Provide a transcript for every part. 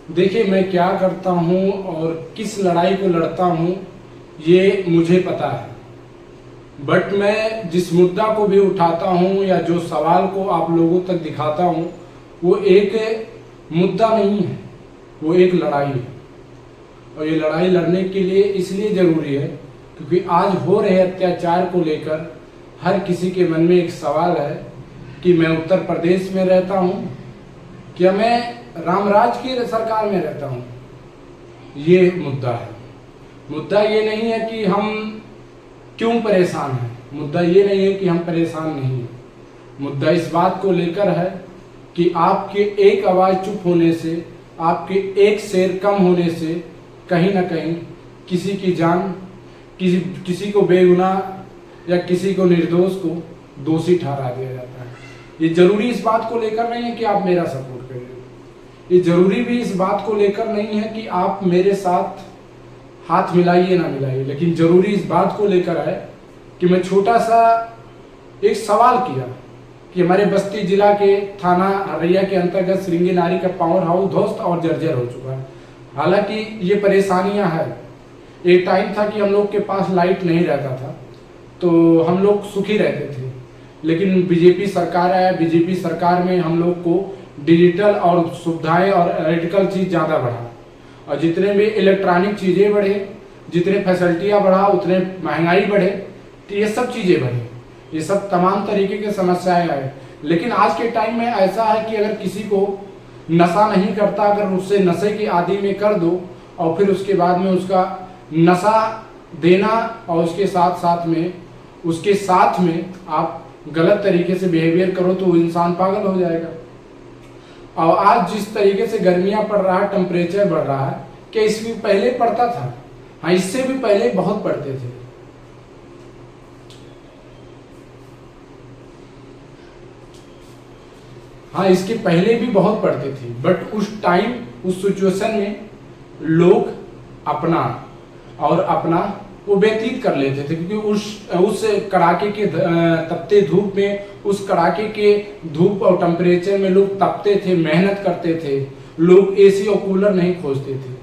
देखिए, मैं क्या करता हूँ और किस लड़ाई को लड़ता हूँ ये मुझे पता है। बट मैं जिस मुद्दा को भी उठाता हूँ या जो सवाल को आप लोगों तक दिखाता हूँ वो एक मुद्दा नहीं है, वो एक लड़ाई है। और ये लड़ाई लड़ने के लिए इसलिए ज़रूरी है क्योंकि आज हो रहे अत्याचार को लेकर हर किसी के मन में एक सवाल है कि मैं उत्तर प्रदेश में रहता हूँ, क्या मैं रामराज की सरकार में रहता हूँ। ये मुद्दा है। मुद्दा ये नहीं है कि हम क्यों परेशान हैं, मुद्दा ये नहीं है कि हम परेशान नहीं हैं। मुद्दा इस बात को लेकर है कि आपके एक आवाज़ चुप होने से, आपके एक शेर कम होने से कहीं ना कहीं किसी की जान, किसी को बेगुनाह या किसी को निर्दोष को दोषी ठहरा दिया जाता है। ये जरूरी इस बात को लेकर नहीं है कि आप मेरा सपोर्ट करें, ये जरूरी भी इस बात को लेकर नहीं है कि आप मेरे साथ हाथ मिलाइए ना मिलाइए, लेकिन जरूरी इस बात को लेकर है कि मैं छोटा सा एक सवाल किया कि हमारे बस्ती जिला के थाना हरैया के अंतर्गत श्रृंगी नारी का पावर हाउस ध्वस्त और जर्जर हो चुका है। हालांकि ये परेशानियां हैं। एक टाइम था कि हम लोग के पास लाइट नहीं रहता था तो हम लोग सुखी रहते थे, लेकिन बीजेपी सरकार आया। बीजेपी सरकार में हम लोग को डिजिटल और सुविधाएं और इलेक्ट्रिकल चीज़ ज़्यादा बढ़ा, और जितने भी इलेक्ट्रॉनिक चीज़ें बढ़े, जितने फैसिलिटियाँ बढ़ा, उतने महंगाई बढ़े, तो ये सब चीज़ें बढ़ी, ये सब तमाम तरीके की समस्याएं आए। लेकिन आज के टाइम में ऐसा है कि अगर किसी को नशा नहीं करता, अगर उससे नशे की आदि में कर दो और फिर उसके बाद में उसका नशा देना और उसके साथ में आप गलत तरीके से बिहेवियर करो तो वो इंसान पागल हो जाएगा। और आज जिस तरीके से गर्मियां पड़ रहा है, टेम्परेचर बढ़ रहा है, क्या इससे पहले पड़ता था? हाँ, इससे भी पहले बहुत पड़ते थे। हाँ, इसके पहले भी बहुत पड़ते थे, बट उस टाइम, उस सिचुएशन में लोग अपना वो व्यतीत कर लेते थे, क्योंकि उस कड़ाके के तपते धूप में, उस कड़ाके के धूप और टेम्परेचर में लोग तपते थे, मेहनत करते थे। लोग एसी और कूलर नहीं खोजते थे,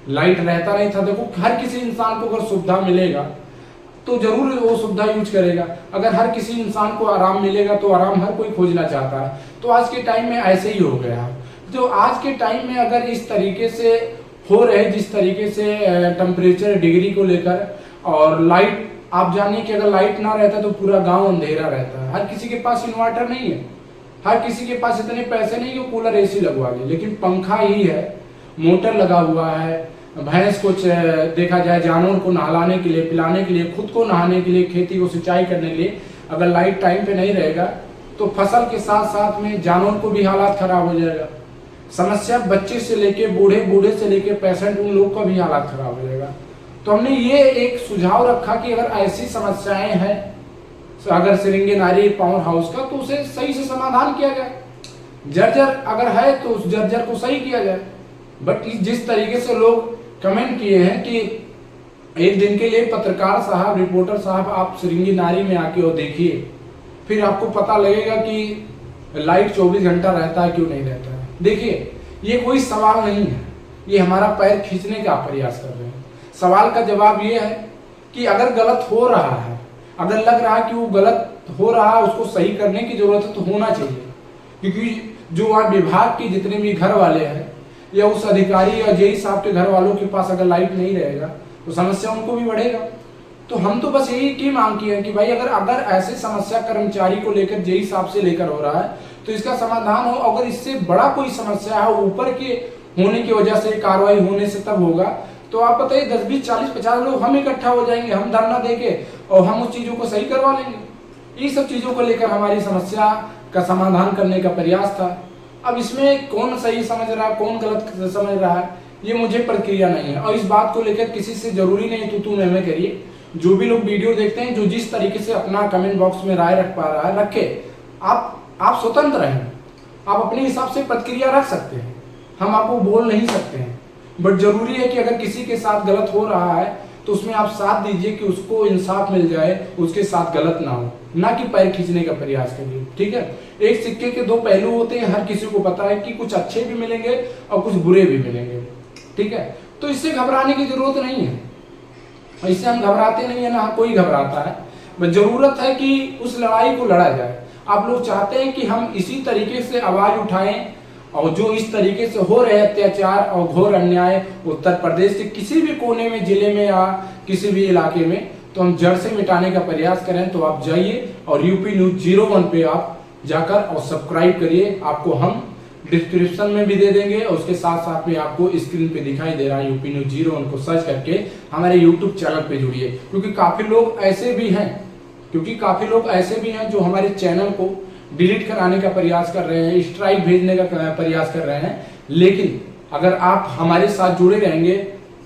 लाइट रहता नहीं था। देखो, हर किसी इंसान को अगर सुविधा मिलेगा तो जरूर वो सुविधा यूज करेगा। अगर हर किसी इंसान को आराम मिलेगा तो आराम हर कोई खोजना चाहता है। तो आज के टाइम में ऐसे ही हो गया। तो आज के टाइम में अगर इस तरीके से हो रहे, जिस तरीके से टेम्परेचर डिग्री को लेकर, और लाइट, आप जानिए कि अगर लाइट ना रहता तो पूरा गांव अंधेरा रहता है। हर किसी के पास इन्वर्टर नहीं है, हर किसी के पास इतने पैसे नहीं कि कूलर एसी लगवा ले, लेकिन पंखा ही है, मोटर लगा हुआ है। भैंस को देखा जाए, जानवर को नहलाने के लिए, पिलाने के लिए, खुद को नहाने के लिए, खेती को सिंचाई करने के लिए अगर लाइट टाइम पे नहीं रहेगा तो फसल के साथ साथ में जानवर को भी हालात खराब हो जाएगा। समस्या बच्चे से लेके बूढ़े, बूढ़े से लेके पेशेंट, उन लोग का भी हालात खराब हो जाएगा। तो हमने ये एक सुझाव रखा कि अगर ऐसी समस्याएं हैं, अगर श्रृंगी नारी पावर हाउस का, तो उसे सही से समाधान किया जाए। जर्जर अगर है तो उस जर्जर को सही किया जाए। बट जिस तरीके से लोग कमेंट किए हैं कि एक दिन के लिए पत्रकार साहब, रिपोर्टर साहब, आप श्रृंगी नारी में आके और देखिए, फिर आपको पता लगेगा कि लाइट 24 घंटा रहता है, क्यों नहीं रहता है। देखिए, ये कोई सवाल नहीं है, ये हमारा पैर खींचने का प्रयास कर रहे हैं। सवाल का जवाब ये है कि अगर गलत हो रहा है, अगर लग रहा है कि वो गलत हो रहा है, उसको सही करने की जरूरत है तो होना चाहिए। क्योंकि जो वहाँ विभाग के जितने भी घर वाले हैं या उस अधिकारी या जेई साहब के घर वालों के पास अगर लाइट नहीं रहेगा तो समस्या उनको भी बढ़ेगा। तो हम तो बस यही की मांग की है कि भाई अगर ऐसे समस्या कर्मचारी को लेकर, जेई साहब से लेकर हो रहा है तो इसका समाधान हो। अगर इससे बड़ा कोई समस्या है, ऊपर के होने की वजह से, कार्रवाई होने से तब होगा, तो आप बताइए 10, 20, 40, 50 लोग हम इकट्ठा हो जाएंगे, हम धरना देके और हम उस चीजों को सही करवा लेंगे। ये सब चीजों को लेकर हमारी समस्या का समाधान करने का प्रयास था। अब इसमें कौन सही समझ रहा है, कौन गलत समझ रहा है, ये मुझे प्रक्रिया नहीं है। और इस बात को लेकर किसी से जरूरी नहीं तू मैं करिए। जो भी लोग वीडियो देखते हैं, जो जिस तरीके से अपना कमेंट बॉक्स में राय रख पा रहा है रखे। आप स्वतंत्र हैं, आप अपने हिसाब से प्रतिक्रिया रख सकते हैं, हम आपको बोल नहीं सकते हैं। बट जरूरी है कि अगर किसी के साथ गलत हो रहा है तो उसमें आप साथ दीजिए कि उसको इंसाफ मिल जाए, उसके साथ गलत ना हो, ना कि पैर खींचने का प्रयास करिए। ठीक है, एक सिक्के के दो पहलू होते हैं, हर किसी को पता है कि कुछ अच्छे भी मिलेंगे और कुछ बुरे भी मिलेंगे। ठीक है, तो इससे घबराने की जरूरत नहीं है, इससे हम घबराते नहीं है, ना कोई घबराता है। बस जरूरत है कि उस लड़ाई को लड़ा जाए। आप लोग चाहते हैं कि हम इसी तरीके से आवाज उठाएं, और जो इस तरीके से हो रहे अत्याचार और घोर अन्याय उत्तर प्रदेश के किसी भी कोने में, जिले में या किसी भी इलाके में, तो हम जड़ से मिटाने का प्रयास करें। तो आप जाइए और यूपी न्यूज 01 पे आप जाकर और सब्सक्राइब करिए। आपको हम डिस्क्रिप्शन में भी दे देंगे, और उसके साथ साथ में आपको स्क्रीन पे दिखाई दे रहा है यूपी न्यूज 01 को सर्च करके हमारे यूट्यूब चैनल पे जुड़िए। क्योंकि काफी लोग ऐसे भी हैं जो हमारे चैनल को डिलीट कराने का प्रयास कर रहे हैं, स्ट्राइक भेजने का प्रयास कर रहे हैं। लेकिन अगर आप हमारे साथ जुड़े रहेंगे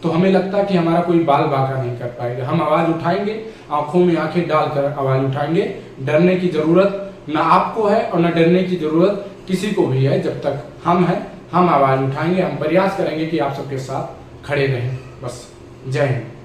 तो हमें लगता है कि हमारा कोई बाल बांका नहीं कर पाएगा। हम आवाज उठाएंगे, आंखों में आंखें डालकर आवाज उठाएंगे। डरने की जरूरत ना आपको है और ना डरने की जरूरत किसी को भी है। जब तक हम हैं, हम आवाज उठाएंगे, हम प्रयास करेंगे कि आप सबके साथ खड़े रहें। बस, जय हिंद।